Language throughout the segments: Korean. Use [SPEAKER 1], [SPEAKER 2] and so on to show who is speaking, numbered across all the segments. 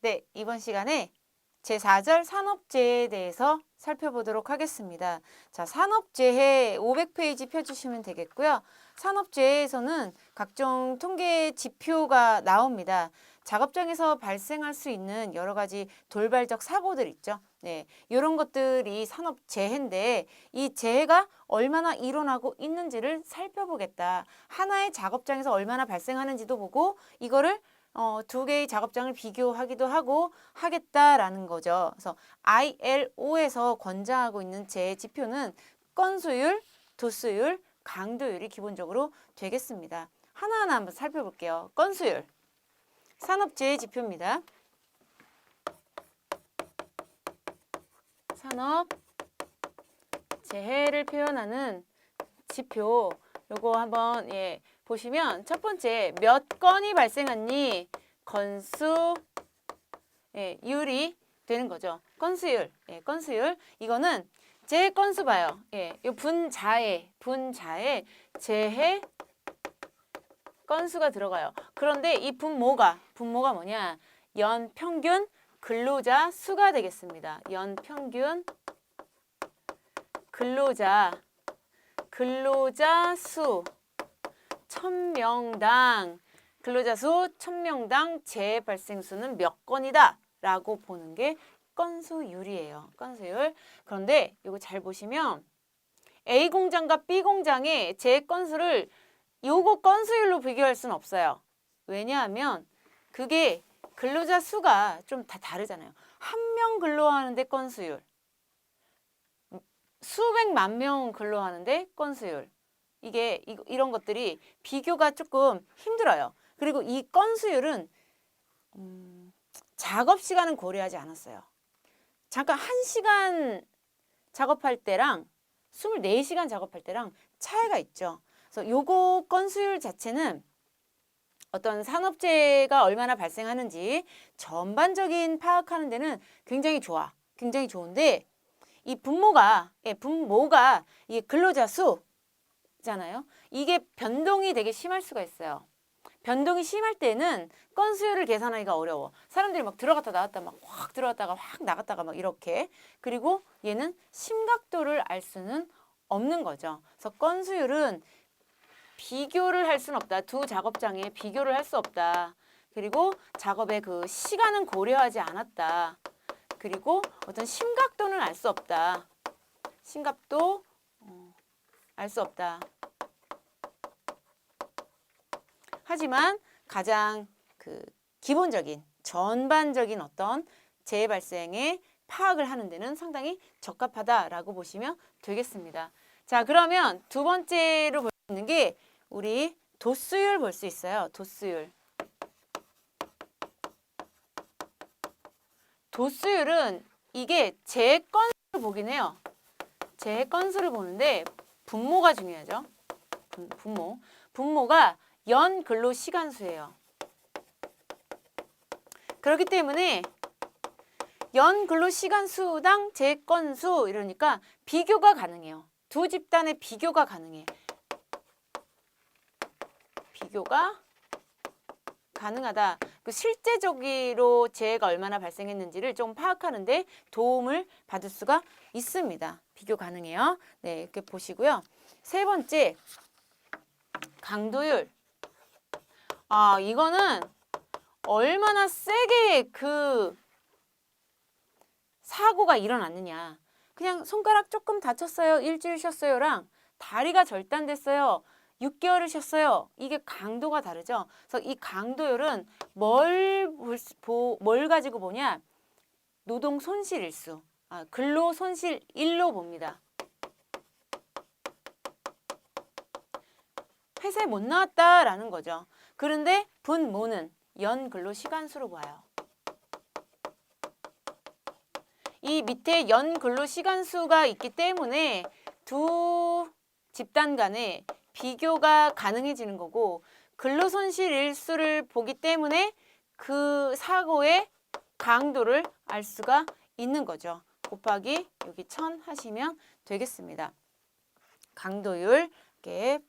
[SPEAKER 1] 네, 이번 시간에 제4절 산업재해에 대해서 살펴보도록 하겠습니다. 자, 산업재해 500페이지 펴주시면 되겠고요. 산업재해에서는 각종 통계 지표가 나옵니다. 작업장에서 발생할 수 있는 여러 가지 돌발적 사고들 있죠. 네, 이런 것들이 산업재해인데 이 재해가 얼마나 일어나고 있는지를 살펴보겠다. 하나의 작업장에서 얼마나 발생하는지도 보고 이거를 두 개의 작업장을 비교하기도 하고 하겠다라는 거죠. 그래서 ILO에서 권장하고 있는 재해 지표는 건수율, 도수율, 강도율이 기본적으로 되겠습니다. 하나하나 한번 살펴볼게요. 건수율, 산업재해 지표입니다. 산업재해를 표현하는 지표, 요거 한번 보시면 첫 번째 몇 건이 발생했니? 건수 율이 되는 거죠. 건수율. 건수율. 이거는 재해 건수 봐요. 이 분자에 재해 건수가 들어가요. 그런데 이 분모가 뭐냐? 연평균 근로자 수가 되겠습니다. 연평균 근로자 수 1000명당 근로자 수 1000명당 재해 발생 수는 몇 건이다 라고 보는 게 건수율이에요. 건수율. 그런데 이거 잘 보시면 A 공장과 B 공장의 재해 건수를 요거 건수율로 비교할 수는 없어요. 왜냐하면 그게 근로자 수가 좀 다 다르잖아요. 한 명 근로하는데 건수율, 수백만 명 근로하는데 건수율. 이런 것들이 비교가 조금 힘들어요. 그리고 이 건수율은 작업 시간은 고려하지 않았어요. 잠깐 1시간 작업할 때랑 24시간 작업할 때랑 차이가 있죠. 그래서 요거 건수율 자체는 어떤 산업재해가 얼마나 발생하는지 전반적인 파악하는 데는 굉장히 좋아. 굉장히 좋은데 이 분모가 이게 근로자 수잖아요. 이게 변동이 되게 심할 수가 있어요. 변동이 심할 때는 건수율을 계산하기가 어려워. 사람들이 막 들어갔다 나왔다 막 확 들어갔다가 확 나갔다가 막 이렇게. 그리고 얘는 심각도를 알 수는 없는 거죠. 그래서 건수율은 비교를 할 수는 없다. 두 작업장에 비교를 할 수 없다. 그리고 작업의 그 시간은 고려하지 않았다. 그리고 어떤 심각도는 알 수 없다. 심각도 알 수 없다. 하지만 가장 기본적인 전반적인 어떤 재해 발생의 파악을 하는 데는 상당히 적합하다라고 보시면 되겠습니다. 자, 그러면 두 번째로 볼 수 있는 게 우리 도수율 볼 수 있어요. 도수율. 도수율은 이게 재해 건수를 보긴 해요. 재해 건수를 보는데 분모가 중요하죠. 분모가 연 근로 시간 수예요. 그렇기 때문에 연 근로 시간 수당 재해 건수 이러니까 비교가 가능해요. 두 집단의 비교가 가능해. 비교가 가능하다. 실제적으로 재해가 얼마나 발생했는지를 좀 파악하는데 도움을 받을 수가 있습니다. 비교 가능해요. 네, 이렇게 보시고요. 세 번째, 강도율. 이거는 얼마나 세게 사고가 일어났느냐. 그냥 손가락 조금 다쳤어요. 일주일 쉬었어요랑 다리가 절단됐어요. 6개월을 쉬었어요. 이게 강도가 다르죠. 그래서 이 강도율은 뭘 가지고 보냐? 노동 손실 일수, 근로 손실 일로 봅니다. 회사에 못 나왔다라는 거죠. 그런데 분모는 연 근로 시간 수로 봐요. 이 밑에 연 근로 시간 수가 있기 때문에 두 집단 간에 비교가 가능해지는 거고 근로손실 일수를 보기 때문에 그 사고의 강도를 알 수가 있는 거죠. 곱하기 여기 1000 하시면 되겠습니다. 강도율 이렇게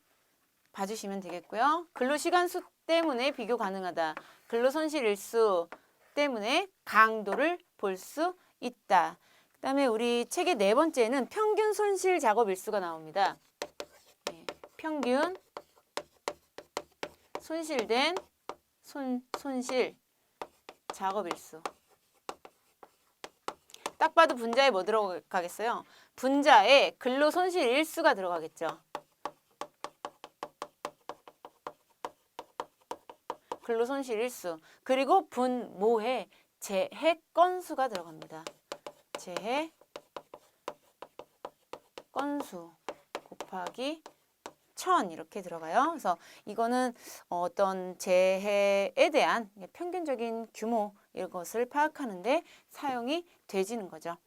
[SPEAKER 1] 봐주시면 되겠고요. 근로시간 수 때문에 비교 가능하다. 근로손실 일수 때문에 강도를 볼 수 있다. 그다음에 우리 책의 네 번째는 평균 손실 작업 일수가 나옵니다. 네, 평균 손실된 손실 작업 일수. 딱 봐도 분자에 뭐 들어가겠어요? 분자에 근로 손실 일수가 들어가겠죠. 근로 손실 일수. 그리고 분모에 재해 건수가 들어갑니다. 재해 건수 곱하기 1000 이렇게 들어가요. 그래서 이거는 어떤 재해에 대한 평균적인 규모 이것을 파악하는데 사용이 되지는 거죠.